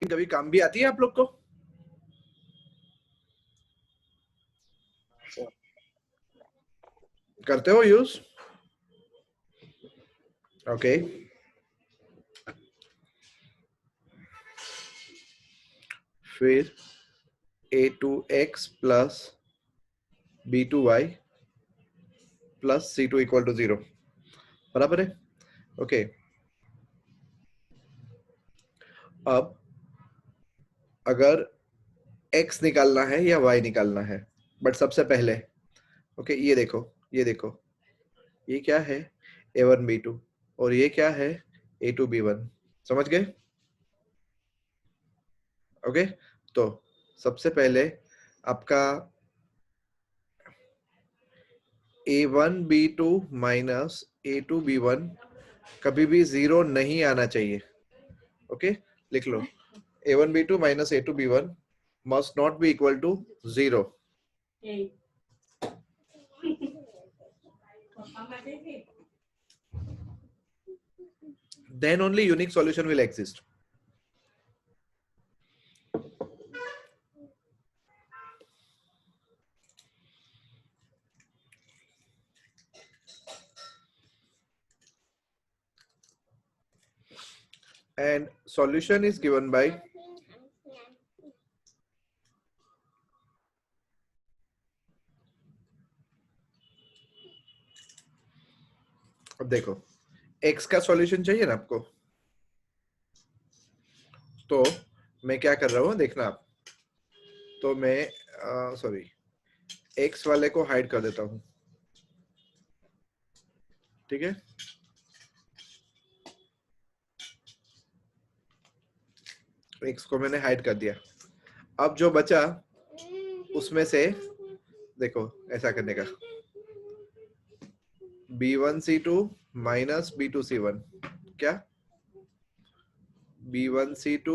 कभी काम भी आती है आप लोग को? करते हो यूज? ओके, फिर a2x plus b2y plus c2 equal to 0 बराबर है। ओके, अब अगर x निकालना है या y निकालना है, बट सबसे पहले ओके ये देखो, ये देखो, ये क्या है a1 b2 और ये क्या है a2 b1, समझ गए? ओके, तो सबसे पहले आपका a1 b2 minus a2 b1 कभी भी 0 नहीं आना चाहिए। ओके, लिख लो a1 b2 minus a2 b1 must not be equal to 0. Then only unique solution will exist. And solution is given by अब देखो x का सॉल्यूशन चाहिए ना आपको, तो मैं क्या कर रहा हूँ देखना आप, तो मैं सॉरी x वाले को हाइड कर देता हूँ, ठीक है? x को मैंने हाइड कर दिया। अब जो बचा उसमें से देखो ऐसा करने का b1c2 माइनस b2c1 क्या b1c2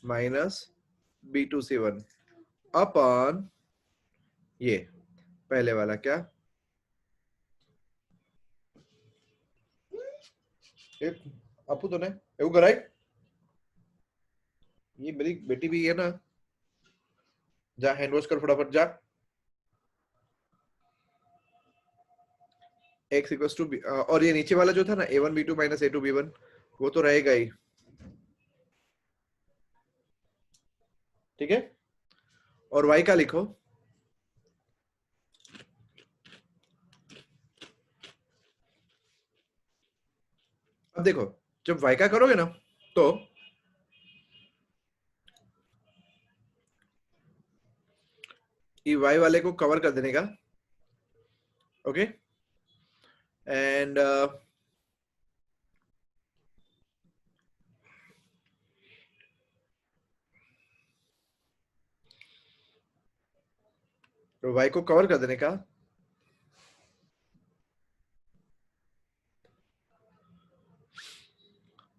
माइनस b2c1 अपॉन ये पहले वाला क्या अपू तो ने એવું કરાય ये मेरी बेटी भी है ना, जा हैंड वॉश कर फटाफट जा। x इक्वल्स टू और ये नीचे वाला जो था ना a1 b2 minus a2 b1 वो तो रहेगा ही, ठीक है? और y का लिखो अब देखो जब y का करोगे ना तो ये y वाले को कवर कर देने का, ओके? एंड y को कवर कर देने का,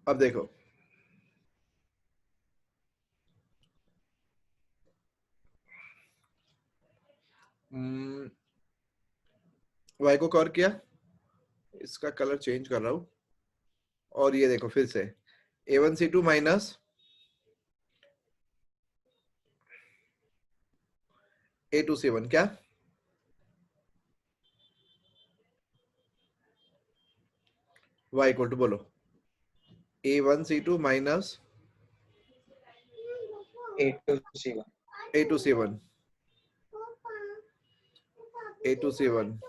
अब देखो y को कवर किया, इसका कलर चेंज कर रहा हूं, और ये देखो फिर से a1c2 माइनस a2c1 क्या y इक्वल टू बोलो a1c2 माइनस a2c1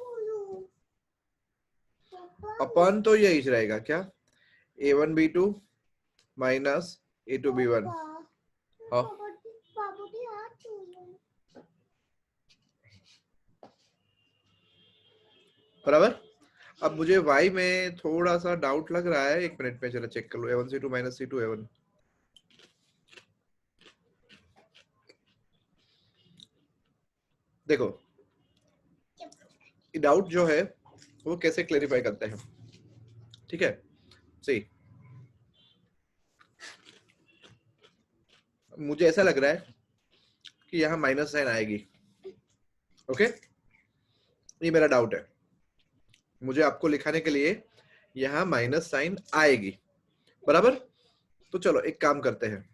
अपन तो यही रहेगा क्या a1 b2 minus a2 b1 हाँ बराबर। अब मुझे y में थोड़ा सा डाउट लग रहा है, एक मिनट में चलो चेक कर लो a1c2 माइनस c2 a1 देखो डाउट जो है वो कैसे क्लेरिफाई करते हैं, ठीक है? सही, मुझे ऐसा लग रहा है कि यहाँ माइनस साइन आएगी, ओके? ये मेरा डाउट है, मुझे आपको लिखाने के लिए यहाँ माइनस साइन आएगी, बराबर? तो चलो एक काम करते हैं,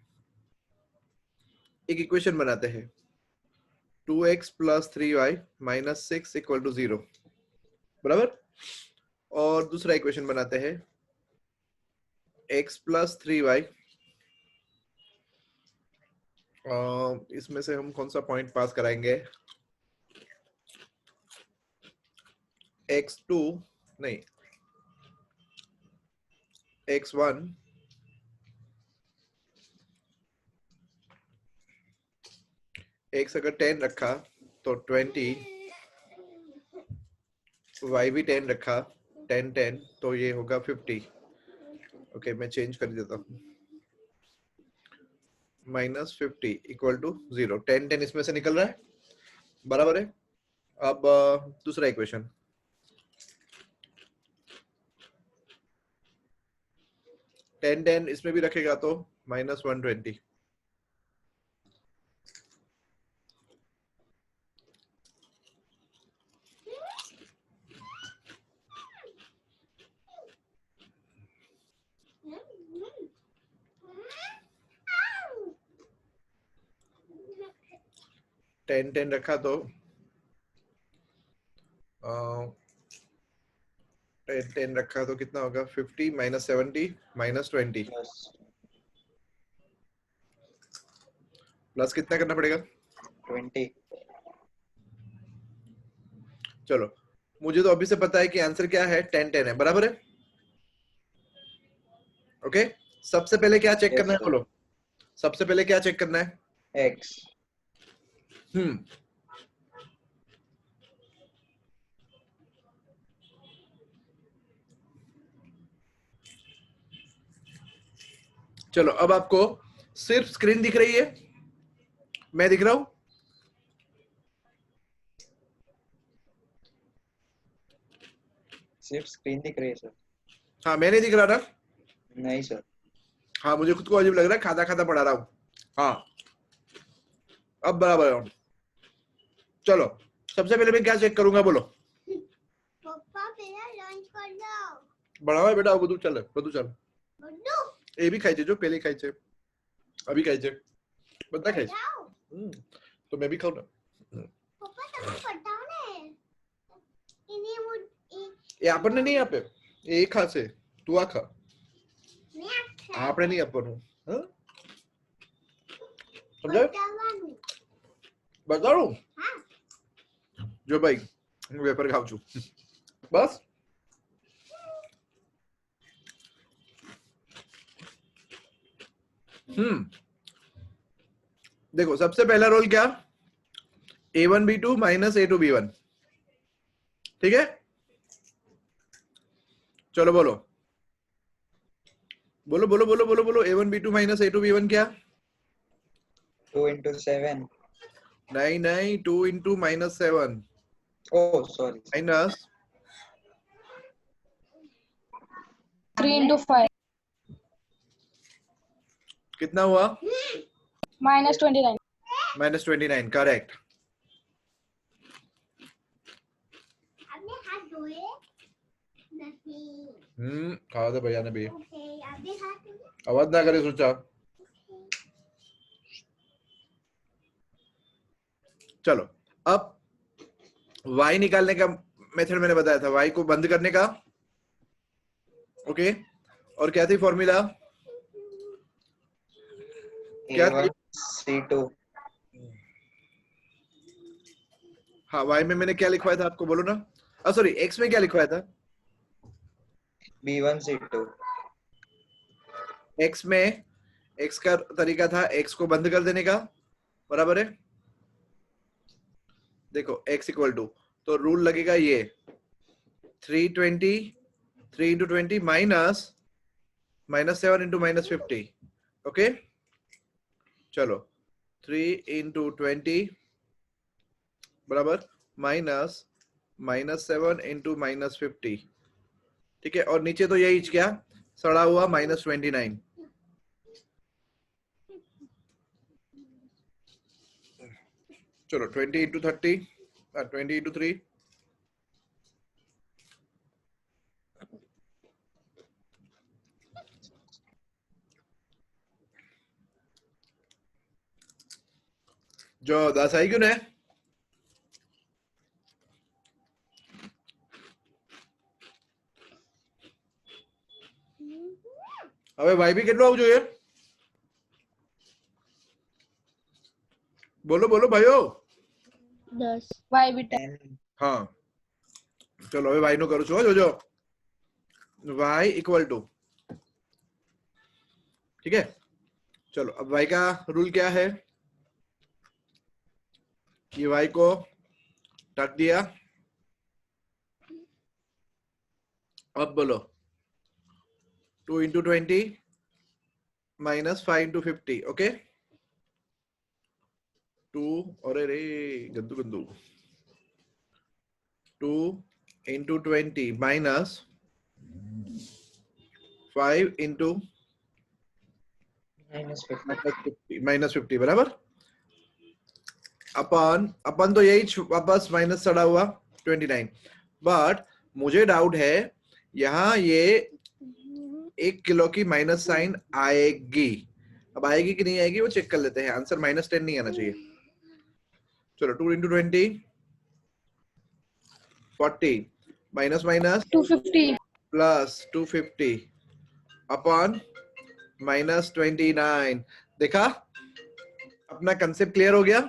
एक इक्वेशन बनाते हैं, 2x plus 3y minus 6 equal to 0, बराबर। और दूसरा इक्वेशन बनाते हैं, x प्लस 3y, इसमें से हम कौन सा पॉइंट पास कराएंगे, x2 नहीं x1 x अगर 10 रखा तो 20, y भी 10 रखा, 10 10 तो ये होगा 50। ओके मैं चेंज कर देता हूँ, माइनस 50 इक्वल टू 0, 10 10 इसमें से निकल रहा है, बराबर है। अब दूसरा इक्वेशन, 10 10 इसमें भी रखेगा तो माइनस 120, टेन टेन रखा तो 10 10 रखा तो कितना होगा, 50 माइनस 70 माइनस 20, प्लस कितना करना पड़ेगा, 20। चलो मुझे तो अभी से पता है कि आंसर क्या है, 10 10 है, बराबर है। ओके सबसे पहले क्या चेक करना है बोलो, सबसे पहले क्या चेक करना है, x। चलो अब आपको सिर्फ स्क्रीन दिख रही है, मैं दिख रहा हूं, सिर्फ स्क्रीन दिख रही है सर। हाँ मैं नहीं दिख रहा ना, नहीं सर। हाँ मुझे खुद को अजीब लग रहा है, खाता खाता पढ़ा रहा हूँ। हाँ अब बराबर है। चलो सबसे पहले मैं क्या चेक करूंगा बोलो, पप्पा मेरा लंच कर दो। बढ़ावा है बेटा, બધું ચાલે બધું ચાલે, એ બી ખાય છે જો, પહેલે ખાય છે, अभी खाय છે, બધા ખાય છે, तो मैं भी खाऊं ना। પપ્પા તમે પટાવો ને, એને હું એ આપણને નહીં આપે, એ ખાશે, તું આ ખા, મેં આપણે નહીં આપવાનું, હા સમજાય, પટાવવાનું। બતાડું, હા જો ભાઈ હું વેફર ખાઉં છું, બस। देखो सबसे पहला रोल क्या, A1 B2 minus A2 B1, ठीक है। चलो बोलो बोलो बोलो बोलो बोलो बोलो, A1 B2 minus A2 B1 क्या, 2 into 7। नहीं नहीं 2 into minus 7 Oh sorry। Minus 3 into 5 कितना हुआ, minus 29. Minus 29, correct. आपने हाथ धोए नहीं। खावा दे भैया ने भी, ओके आपने हाथ धोए। आवाज ना करे सोचा। चलो अब y निकालने का मेथड मैंने बताया था, y को बंद करने का, ओके। और क्या थी फॉर्मूला, क्या थी, A1 C2। हाँ y में मैंने क्या लिखवाया था आपको बोलो ना, सॉरी x में क्या लिखवाया था, B1 C2। x में x का तरीका था x को बंद कर देने का, बराबर है। देखो x इक्वल टू, तो रूल लगेगा ये 320 3 into 20 minus minus 7 into minus 50, okay. चलो 3 इंटू 20 बराबर माइनस माइनस 7 इंटू माइनस 50, ठीक है। और नीचे तो यही क्या सड़ा हुआ माइनस 29, चलो 20 इंटू 30, 20 इंटू 3, जो 10 आई क्यों नहीं? હવે y બી કેટલું આવવું જોઈએ? બોલો બોલો ભાઈઓ. 10. Y भी 10. 10. હા ચલો હવે y નું કરું છું હો, જોજો. y इक्वल टू, ठीक है. चलो अब y का रूल क्या है? ये y को टक दिया. अब बोलो 2 into 20 minus 5 into 50. ओके 2 अरे रे गंदू गंदू 2 into 20 minus 5 into minus 50. -50 बराबर. अपन तो यही वापस माइनस चढ़ा हुआ 29. बट मुझे डाउट है यहाँ ये 1 किलो की माइनस साइन आएगी. अब आएगी कि नहीं आएगी वो चेक कर लेते हैं. आंसर -10 नहीं आना चाहिए. चलो 2 into 20 40 minus minus 250. Plus 250 upon -29. देखा अपना कंसेप्ट क्लियर हो गया.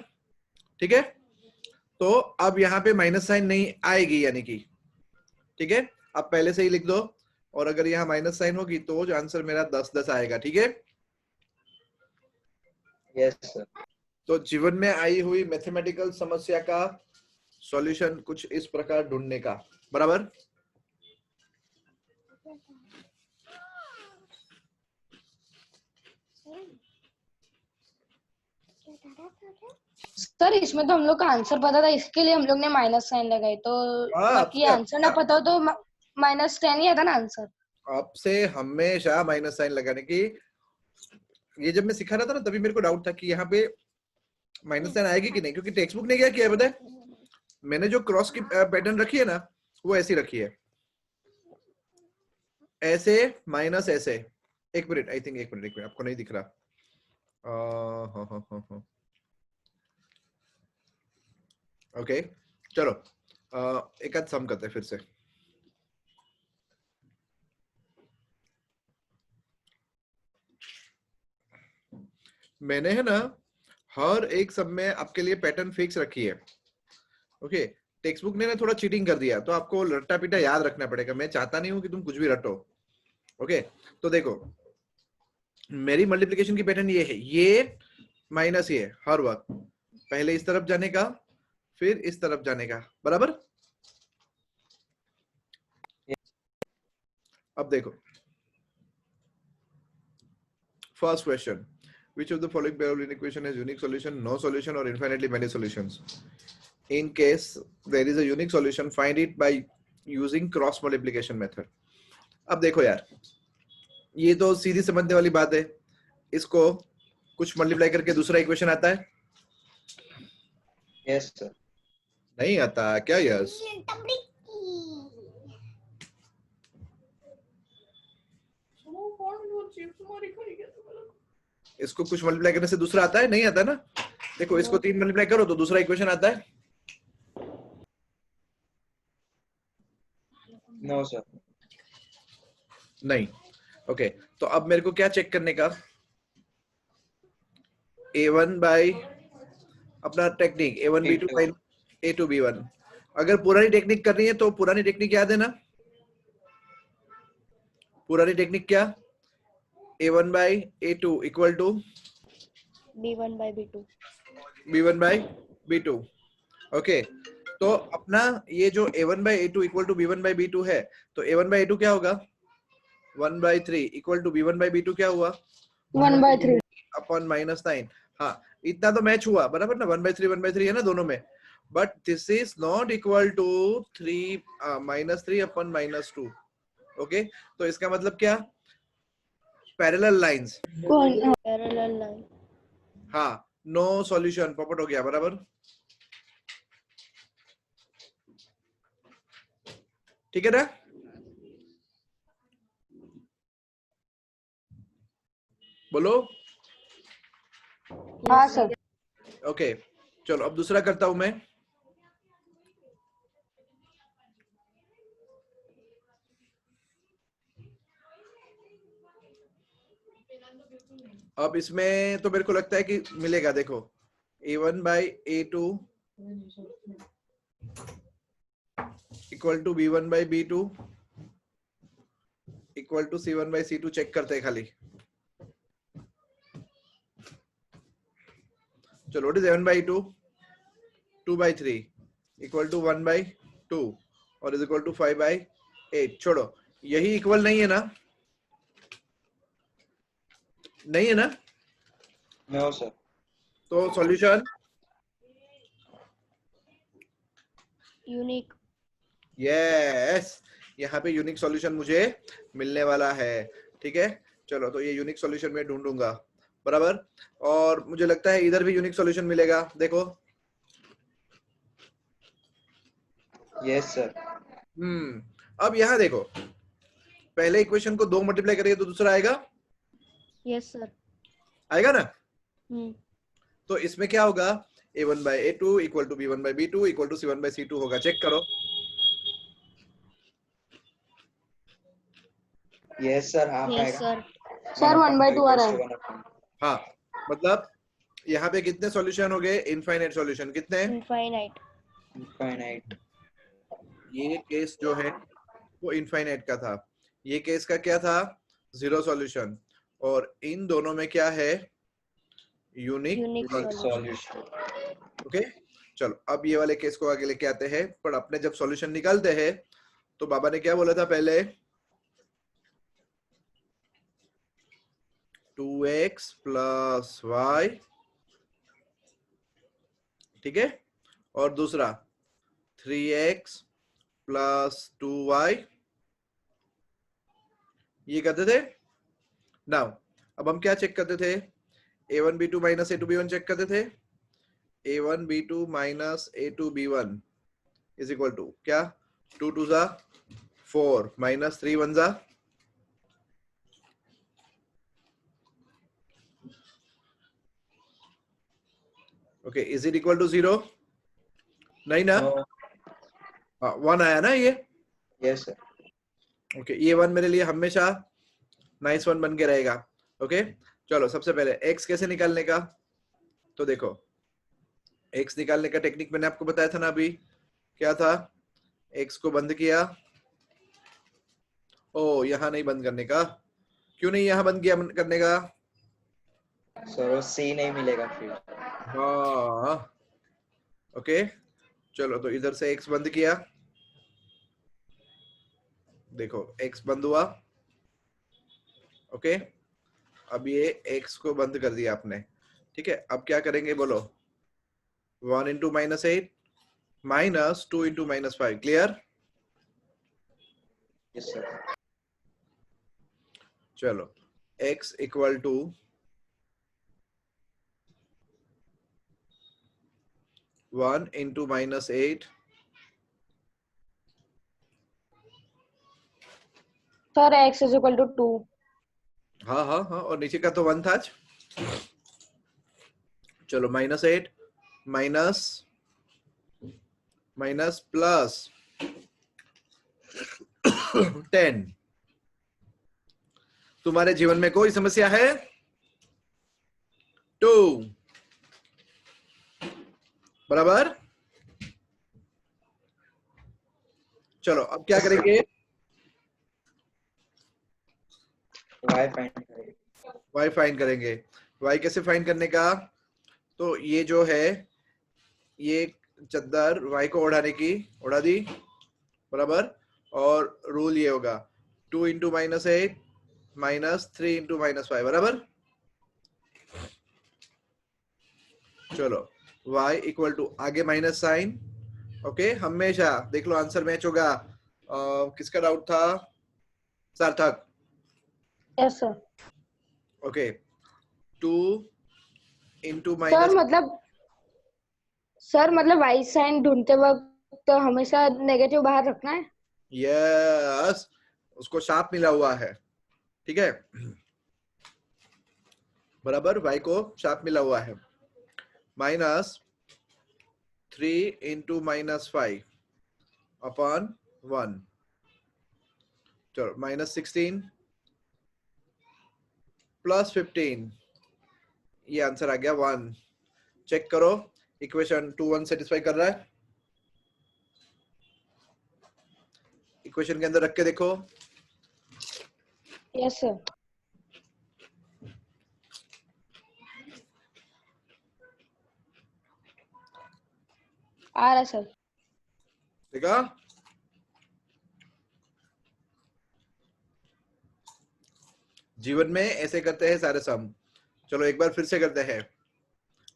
ठीक है तो अब यहाँ पे माइनस साइन नहीं आएगी यानी कि ठीक है. अब पहले से ही लिख दो और अगर यहाँ माइनस साइन होगी तो जो आंसर मेरा 10 आएगा. ठीक है Yes, sir. तो जीवन में आई हुई मैथमेटिकल समस्या का सॉल्यूशन कुछ इस प्रकार ढूंढने का. बराबर. सर इसमें तो हम लोग का आंसर पता था, इसके लिए हम लोग ने माइनस साइन लगाई. तो हाँ, बाकी आंसर ना पता हो तो -10 ही आता ना आंसर. आपसे हमेशा माइनस साइन लगाने की, ये जब मैं सिखा रहा था ना तभी मेरे को डाउट था कि यहाँ पे माइनस साइन आएगी कि नहीं, क्योंकि टेक्स्ट बुक ने क्या किया है पता है? मैंने जो क्रॉस की पैटर्न रखी है ना वो ऐसी रखी है, ऐसे माइनस ऐसे. एक मिनट आई थिंक, एक मिनट आपको नहीं दिख रहा. ओके चलो एक आध सम करते हैं फिर से. मैंने है ना हर एक सब में आपके लिए पैटर्न फिक्स रखी है. ओके टेक्स्ट बुक ने ना थोड़ा चीटिंग कर दिया तो आपको रट्टा पीटा याद रखना पड़ेगा. मैं चाहता नहीं हूं कि तुम कुछ भी रटो. ओके तो देखो मेरी मल्टीप्लिकेशन की पैटर्न ये है, ये माइनस ये हर वक्त पहले इस तरफ जाने का फिर इस तरफ जाने का. बराबर. अब देखो first question, which of the following Parallel equation has unique solution, no solution or infinitely many solutions? In case there is a unique solution, find it by using cross multiplication method. अब देखो यार ये तो सीधी समझने वाली बात है. इसको कुछ मल्टीप्लाई करके दूसरा इक्वेशन आता है? Yes, sir. नहीं आता क्या? यस. इसको कुछ मल्टीप्लाई करने से दूसरा आता है? नहीं आता ना. देखो इसको 3 मल्टीप्लाई करो तो दूसरा इक्वेशन आता है. No, sir. नहीं. ओके तो अब मेरे को क्या चेक करने का? a1 बाई अपना technique a1 b2 by a2 b1. अगर पुरानी टेक्निक करनी है तो पुरानी टेक्निक याद है ना? पुरानी टेक्निक क्या? a1 by a2 equal to b1 by b2. b1 by b2. Okay तो अपना ये जो a1 by a2 equal to b1 by b2 है तो a1 बाई a2 क्या होगा? 1 by 3 equal to b1 by b2 क्या हुआ? 1 by 3. अपॉन -9. हाँ इतना तो मैच हुआ बराबर ना. 1/3 है ना दोनों में. But this is not equal to 3 -3 upon -2. Okay तो इसका मतलब क्या? Parallel lines. Parallel line. हाँ नो सॉल्यूशन पॉपट हो गया. बराबर. ठीक है ना? बोलो. हाँ सर. ओके चलो अब दूसरा करता हूं मैं। अब इसमें तो मेरे को लगता है कि मिलेगा, देखो a1 by a2 equal to b1 by b2 equal to c1 by c2। Check करते हैं खाली। चलो what is a1 by 2? 2 by 3 equal to 1 by 2 और इज इक्वल टू 5 बाई 8। छोड़ो, यही इक्वल नहीं है ना? नहीं है ना? No sir. तो सॉल्यूशन यूनिक। यस, यहाँ पे यूनिक सॉल्यूशन मुझे मिलने वाला है। ठीक है, चलो तो ये यूनिक सॉल्यूशन मैं ढूंढूंगा, बराबर। और मुझे लगता है इधर भी यूनिक सॉल्यूशन मिलेगा, देखो। Yes sir. अब यहाँ देखो, पहले इक्वेशन को 2 मल्टीप्लाई करेंगे तो दूसरा आएगा, यस सर। आएगा ना? तो इसमें क्या होगा, a1 by a2 equal to b1 by b2 equal to c1 by c2 होगा। चेक करो। यस सर, हाफ यस आएगा। सर। सर 1/2 आ रहा है। हाँ, मतलब यहाँ पे कितने सॉल्यूशन हो गए? Infinite solution. कितने? इनफाइनाइट। इनफाइनाइट। ये केस जो है वो इनफाइनाइट का था, ये केस का क्या था? 0 सॉल्यूशन। और इन दोनों में क्या है? Unique solution. ओके, चलो अब ये वाले केस को आगे लेके आते हैं। पर अपने जब सॉल्यूशन निकालते हैं तो बाबा ने क्या बोला था पहले? 2x प्लस y, ठीक है, और दूसरा 3x प्लस 2y, ये करते थे। नाउ अब हम क्या चेक करते थे? a1 b2 minus a2 b1 check करते थे। a1 b2 minus a2 b1 is equal to क्या? 2 2 जा 4 माइनस 3 1 जा okay, is it equal to 0? नहीं ना? 1 आया ना ये? Yes sir. ओके, ये 1 मेरे लिए हमेशा नाइस 1 बन के रहेगा। ओके, चलो सबसे पहले x कैसे निकालने का? तो देखो, x निकालने का टेक्निक मैंने आपको बताया था ना अभी। क्या था? x को बंद किया। ओ, यहाँ नहीं बंद करने का। क्यों नहीं यहाँ बंद किया करने का? सर वो सी नहीं मिलेगा फिर। हाँ, ओके, चलो तो इधर से x बंद किया। देखो x बंद हुआ। ओके, अब ये x को बंद कर दिया आपने। ठीक है, अब क्या करेंगे बोलो? 1 into minus 8 minus 2 into minus 5। Clear? Yes sir. चलो x equal to 1 into minus 8 sir x is equal to 2। हाँ हाँ हाँ, और नीचे का तो 1 था। चलो माइनस 8 माइनस माइनस प्लस 10। तुम्हारे जीवन में कोई समस्या है? 2 बराबर। चलो अब क्या करेंगे? y फाइंड करेंगे। y फाइंड करेंगे। y कैसे फाइंड करने का? तो ये जो है, ये चद्दर y को उड़ा दी, बराबर। और रूल ये होगा 2 into minus 8 minus 3 into minus 5, बराबर। चलो y इक्वल टू आगे माइनस साइन। ओके, हमेशा देख लो आंसर मैच होगा। किसका डाउट था? सार्थक। Yes sir. Okay, 2 into sir minus, मतलब वाई साइन ढूंढते वक्त तो हमेशा नेगेटिव बाहर रखना है। यस, उसको शार्प मिला हुआ है। ठीक है, बराबर, y को शार्प मिला हुआ है। Minus 3 into -5 upon 1. चलो -16 प्लस 15, ये आंसर आ गया 1. चेक करो इक्वेशन 2 1 सेटिस्फाई कर रहा है. इक्वेशन के अंदर रख के देखो. Yes sir. आ रहा है सर. देखा. जीवन में ऐसे करते हैं सारे सम. चलो एक बार फिर से करते हैं.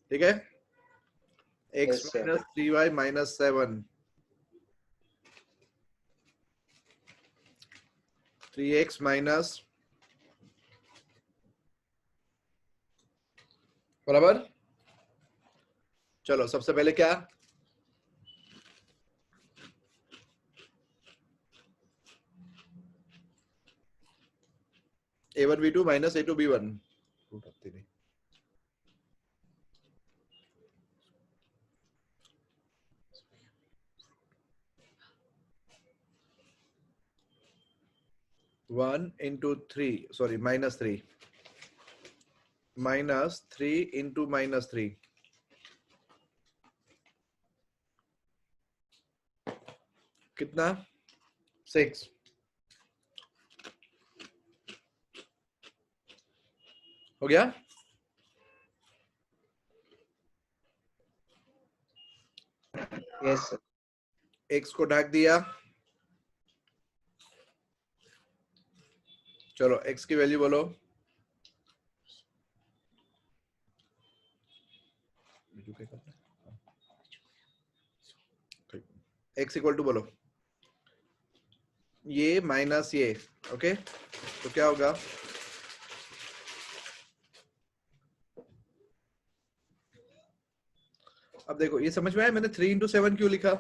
ठीक है. x Yes, sir. minus 3y minus 7, 3x minus, बराबर. चलो सबसे पहले क्या. a1 b2 minus a2 b1. 1 into 3, sorry, -3. -3 into -3. कितना? 6. हो गया. Yes, sir. x को ढक दिया. चलो x की वैल्यू बोलो. x इक्वल टू बोलो. ये माइनस ये. ओके. तो क्या होगा. अब देखो ये समझ में आया मैंने 3 into 7 क्यों लिखा.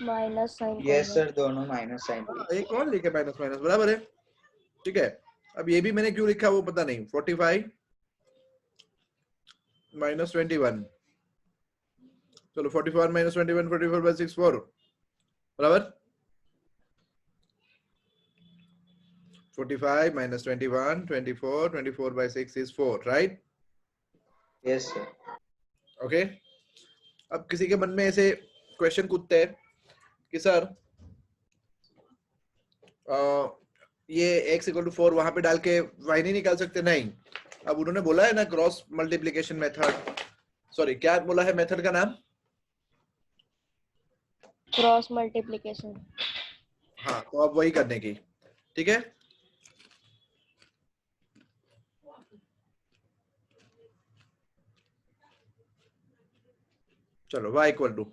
Minus sign. Yes, sir. दोनों माइनस साइन. एक कौन लिखे माइनस माइनस बराबर है. ठीक है. अब ये भी मैंने क्यों लिखा वो पता नहीं. 45 minus 21. चलो 44 minus 21, 44 by 6 4, बराबर. 45 minus 21, 24, 24 by 6 is 4, right? Yes, sir. Okay. अब किसी के मन में ऐसे क्वेश्चन कूदते हैं कि सर ये x इक्वल टू 4 वहां पे डाल के y नहीं निकाल सकते. नहीं. अब उन्होंने बोला है ना क्रॉस मल्टीप्लिकेशन मेथड. सॉरी क्या बोला है मेथड का नाम. Cross multiplication. हाँ तो अब वही करने की. ठीक है. चलो y इक्वल टू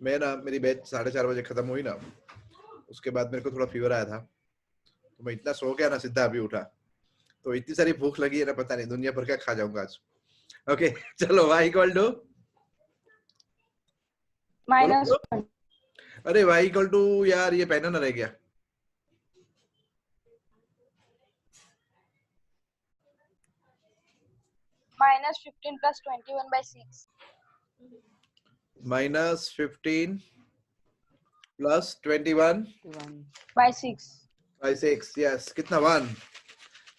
मैं ना मेरी बैच 4:30 बजे खत्म हुई ना. उसके बाद मेरे को थोड़ा फीवर आया था तो मैं इतना सो गया ना सीधा अभी उठा. तो इतनी सारी भूख लगी है ना पता नहीं दुनिया भर का खा जाऊंगा आज. ओके. चलो y इक्वल टू माइनस. अरे y इक्वल टू यार ये पेन ना रह गया. Minus 15 plus 21 by 6. -15 plus 21 by 6. by 6. Yes. कितना 1.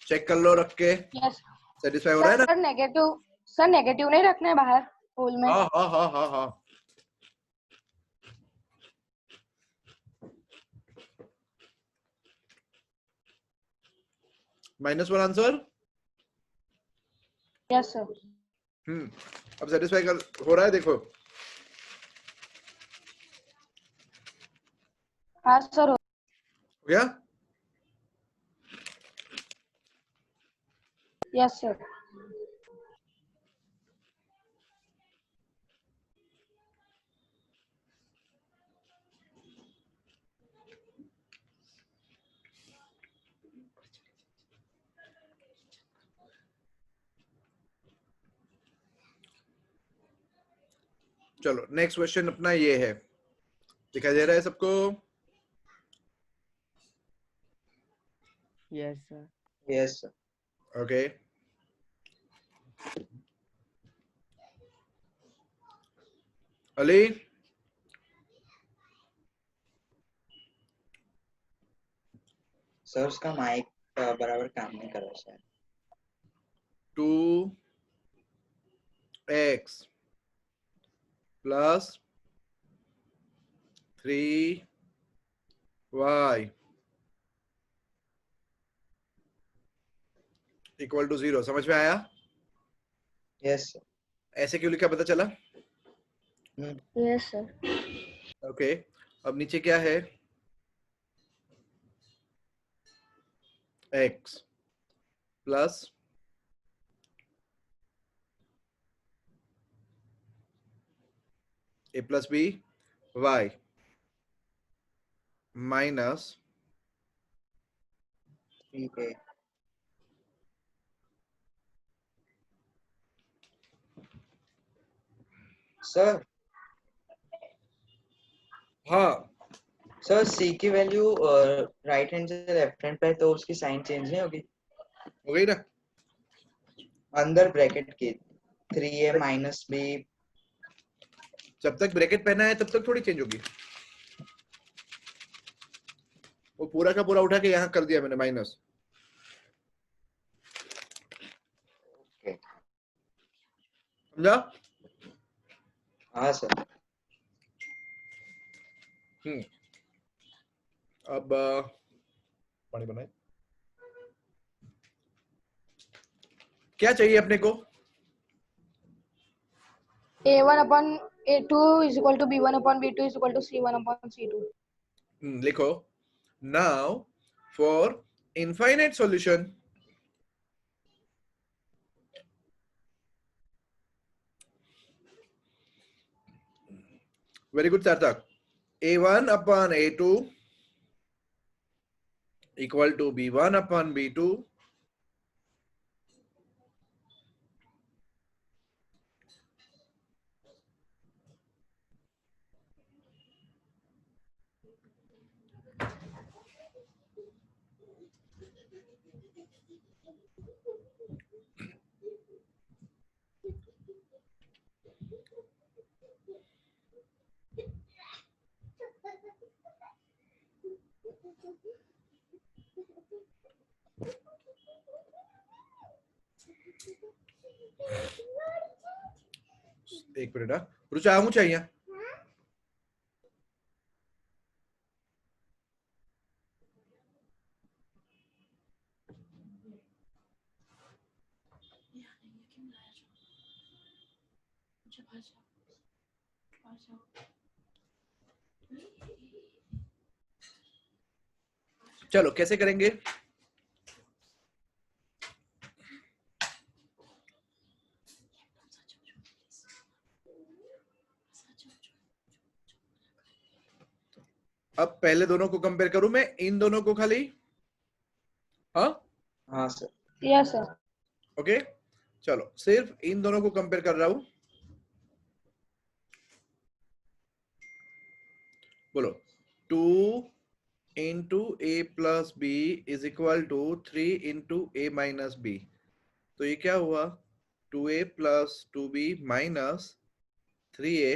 चेक कर लो रख के. यस. सेटिस्फाई हो रहा है ना. सर नेगेटिव नहीं रखना है बाहर फुल में. हाँ हाँ हाँ हाँ हाँ. -1 आंसर. Yes sir. अब सेटिस्फाई हो रहा है देखो. हाँ सर. हो गया. Yes sir. चलो नेक्स्ट क्वेश्चन अपना ये है. दिखाई दे रहा है सबको. Yes, sir. Yes, sir. Okay Ali sir उसका माइक बराबर काम नहीं कर रहा शायद. 2x plus 3y equal to 0. समझ में आया? Yes, sir. ऐसे क्यों लिखा पता चला? Yes sir. ओके अब नीचे क्या है? x plus a plus b y minus 3A. Sir हाँ सर C की वैल्यू राइट हैंड से लेफ्ट हैंड पे है, तो उसकी साइन चेंज नहीं होगी. हो गई ना? अंदर ब्रैकेट की 3A माइनस B. जब तक ब्रैकेट पहना है तब तक थोड़ी चेंज होगी. वो पूरा का पूरा उठा के यहाँ कर दिया मैंने माइनस. समझा? हाँ सर. अब पानी बनाए. क्या चाहिए अपने को? A1/A2 is equal to B1/B2 is equal to C1/C2. लिखो. Now for infinite solution very good Sarthak. A1/A2 equal to B1/B2 एक मिनट. रुचा आऊं चाहिए. चलो कैसे करेंगे? अब पहले दोनों को कंपेयर करूं मैं, इन दोनों को खाली. हाँ हाँ सर. Yes sir. ओके चलो सिर्फ इन दोनों को कंपेयर कर रहा हूं. बोलो 2 into a plus b is equal to 3 into a minus b. तो ये क्या हुआ? 2a plus 2b minus 3a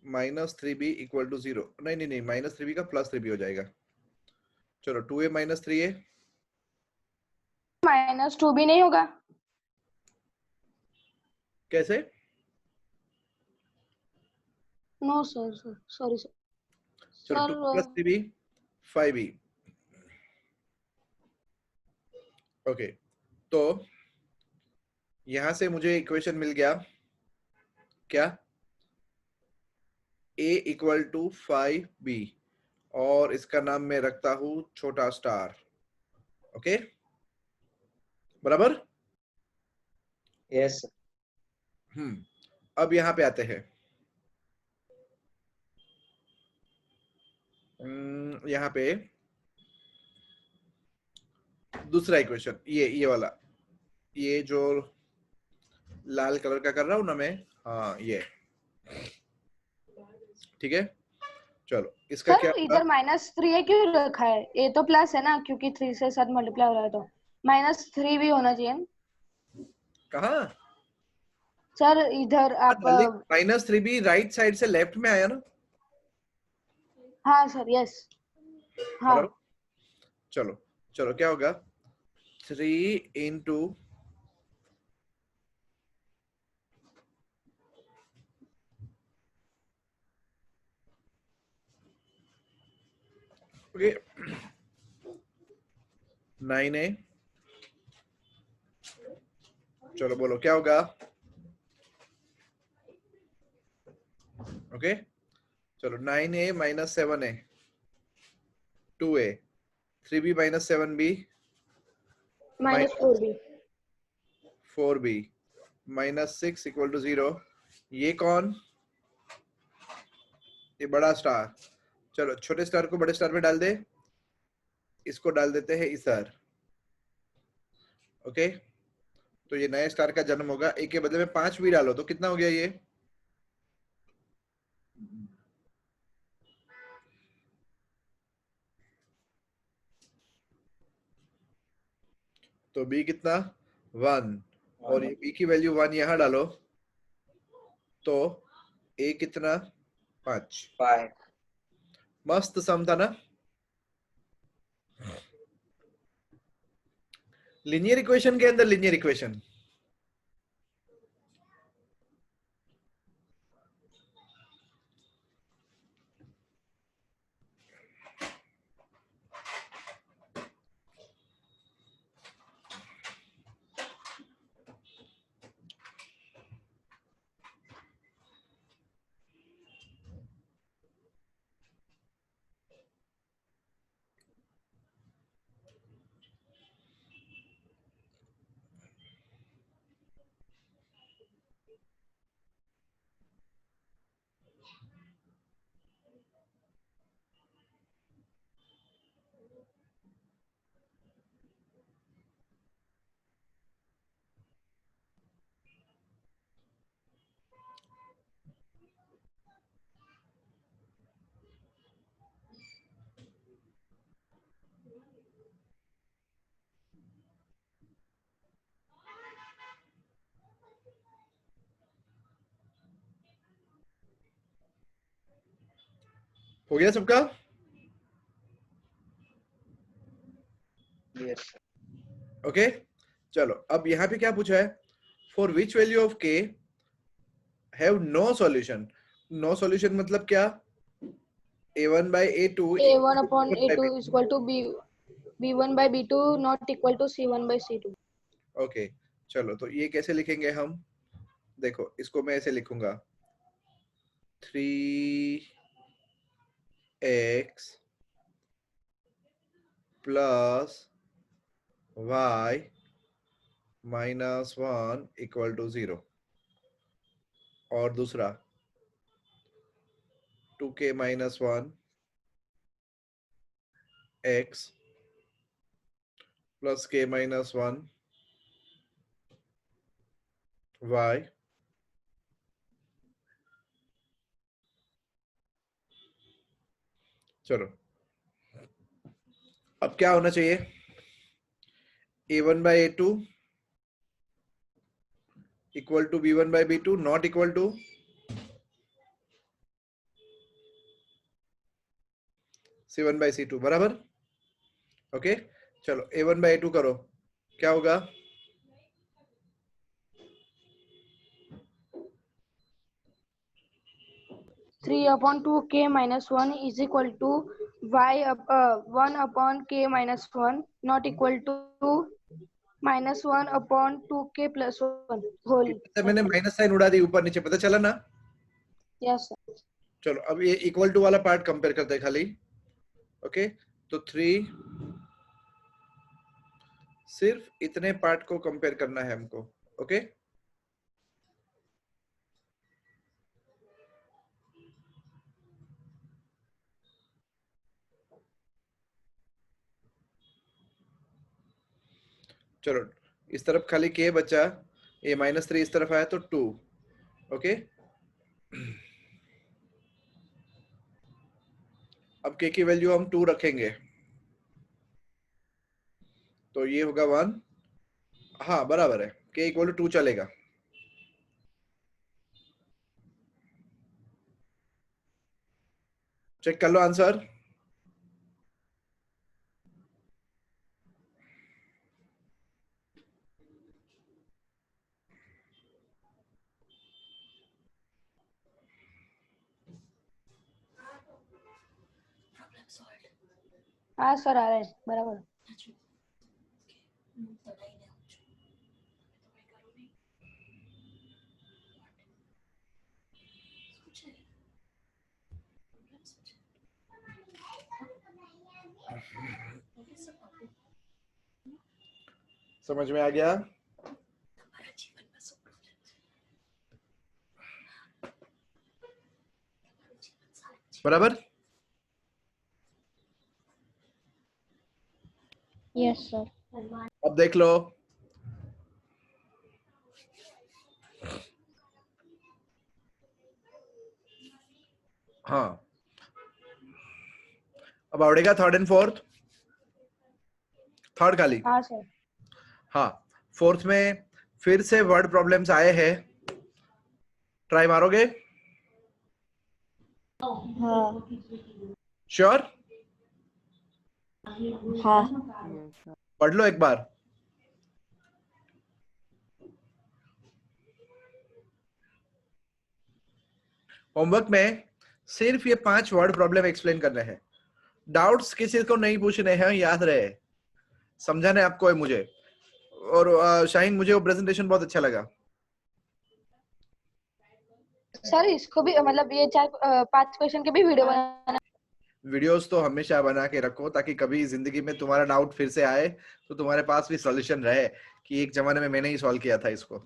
minus 3b equal to 0. नहीं नहीं नहीं minus 3b का plus 3b हो जाएगा. चलो 2a minus 3a -2B नहीं होगा? कैसे? No sir. Sorry sir. चलो 2 plus 3b 5b. ओके तो यहां से मुझे इक्वेशन मिल गया क्या? a इक्वल टू 5b और इसका नाम मैं रखता हूं छोटा स्टार. ओके बराबर. Yes sir. अब यहां पे आते हैं. यहाँ पे दूसरा इक्वेशन ये वाला, ये जो लाल कलर का कर रहा हूं ना मैं. हाँ ये ठीक है. चलो इसका क्या सर होगा? इधर -3 है, क्यों रखा है? ये तो प्लस है ना, क्योंकि 3 से साथ मल्टीप्लाई हो रहा है, तो -3 भी होना चाहिए ना? कहाँ? सर इधर आप -3 भी राइट साइड से लेफ्ट में आया ना, हाँ सर, यस, हाँ। बराबर। चलो चलो क्या होगा? 3 इंटू ओके 9a, चलो बोलो क्या होगा? ओके चलो 9a minus 7a 2a 3b minus 7b -4 भी। 4b minus 6 equal to 0। ये कौन? ये बड़ा स्टार। चलो छोटे स्टार को बड़े स्टार में डाल दे, इसको डाल देते हैं इधर। ओके तो ये नए स्टार का जन्म होगा। एक के बदले में 5 भी डालो तो कितना हो गया ये? तो b कितना? 1, और ये b की वैल्यू 1 यहां डालो तो a कितना? 5। 5। मस्त सम था ना? लीनियर इक्वेशन के अंदर लीनियर इक्वेशन। हो गया सबका? यस। ओके चलो अब यहाँ पे क्या पूछा है? For which value of k have no solution. No solution मतलब क्या? a1 by a2 A1 upon A2 is equal to B1 by B2 not equal to C1 by C2। Okay चलो तो ये कैसे लिखेंगे हम? देखो इसको मैं ऐसे लिखूंगा 3x plus y minus 1 equal to 0, और दूसरा 2k minus 1 x plus k minus 1 y। चलो अब क्या होना चाहिए? a1 by a2 equal to b1 by b2 not equal to c1 by c2, बराबर। ओके चलो a1 by a2 करो, क्या होगा? 3 upon 2k minus 1 is equal to 1 upon k minus 1 not equal to -1 upon 2k plus 1 whole। इतना मैंने minus sign उड़ा दी ऊपर नीचे, पता चला ना? Yes sir. चलो अब ये इक्वल टू वाला पार्ट कंपेयर करते हैं खाली। ओके तो 3 सिर्फ इतने पार्ट को कंपेयर करना है हमको। ओके चलो इस तरफ खाली k बचा, ये -3 इस तरफ आया तो 2। ओके अब k की वैल्यू हम 2 रखेंगे तो ये होगा 1। हाँ बराबर है, k इक्वल टू 2 चलेगा। चेक कर लो आंसर। हाँ सर आ रहा है बराबर। समझ में आ गया? बराबर। Yes sir. अब देख लो, हाँ अब आवड़ेगा थर्ड एंड फोर्थ। थर्ड खाली। हाँ सर। हाँ फोर्थ में फिर से वर्ड प्रॉब्लम्स आए हैं, ट्राई मारोगे? हाँ श्योर? हाँ पढ़ लो एक बार। होमवर्क में सिर्फ ये 5 वर्ड प्रॉब्लम एक्सप्लेन करने हैं। डाउट्स किसी को नहीं पूछने हैं, याद रहे, समझाने आपको है मुझे। और शाहीन मुझे वो प्रेजेंटेशन बहुत अच्छा लगा। सर इसको भी मतलब ये 4-5 क्वेश्चन के भी वीडियो बनाना। वीडियोस तो हमेशा बना के रखो ताकि कभी जिंदगी में तुम्हारा डाउट फिर से आए तो तुम्हारे पास भी सॉल्यूशन रहे कि एक जमाने में मैंने ही सॉल्व किया था इसको।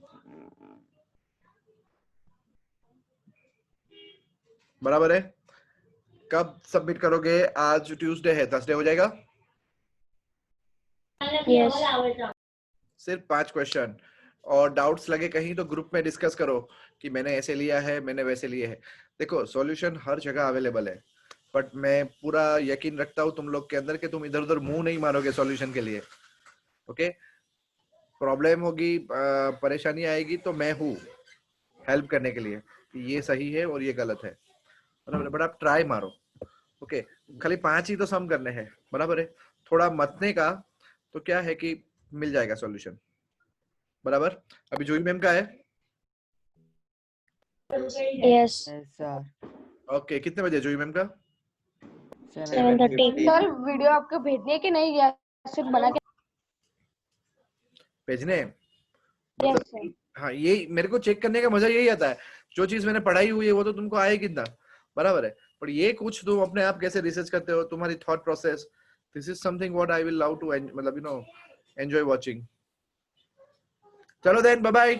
बराबर है? कब सबमिट करोगे? आज ट्यूसडे है, थर्सडे हो जाएगा। यस सिर्फ 5 क्वेश्चन, और डाउट्स लगे कहीं तो ग्रुप में डिस्कस करो कि मैंने ऐसे लिया है, मैंने वैसे लिए है। देखो सॉल्यूशन हर जगह अवेलेबल है, बट मैं पूरा यकीन रखता हूँ तुम लोग के अंदर कि तुम इधर उधर मुंह नहीं मारोगे सॉल्यूशन के लिए। ओके, प्रॉब्लम होगी, परेशानी आएगी तो मैं हूँ हेल्प करने के लिए कि ये सही है और ये गलत है, बराबर। बट आप ट्राई मारो। ओके, खाली 5 ही तो सम करने हैं, बराबर है। थोड़ा मतने का तो क्या है कि मिल जाएगा सॉल्यूशन, बराबर। अभी जूही मैम का है। यस ओके, कितने बजे जूही मैम का? 7:30। सर वीडियो आपको भेजनी है कि नहीं, या सिर्फ बना के? भेजने यस मतलब सर। हाँ, ये मेरे को चेक करने का मजा यही आता है। जो चीज मैंने पढ़ाई हुई है वो तो तुमको आएगी ना, बराबर है। पर ये कुछ तुम अपने आप कैसे रिसर्च करते हो, तुम्हारी thought process, this is something what I will love to मतलब एंजॉय वाचिंग। चलो देन, बाय बाय।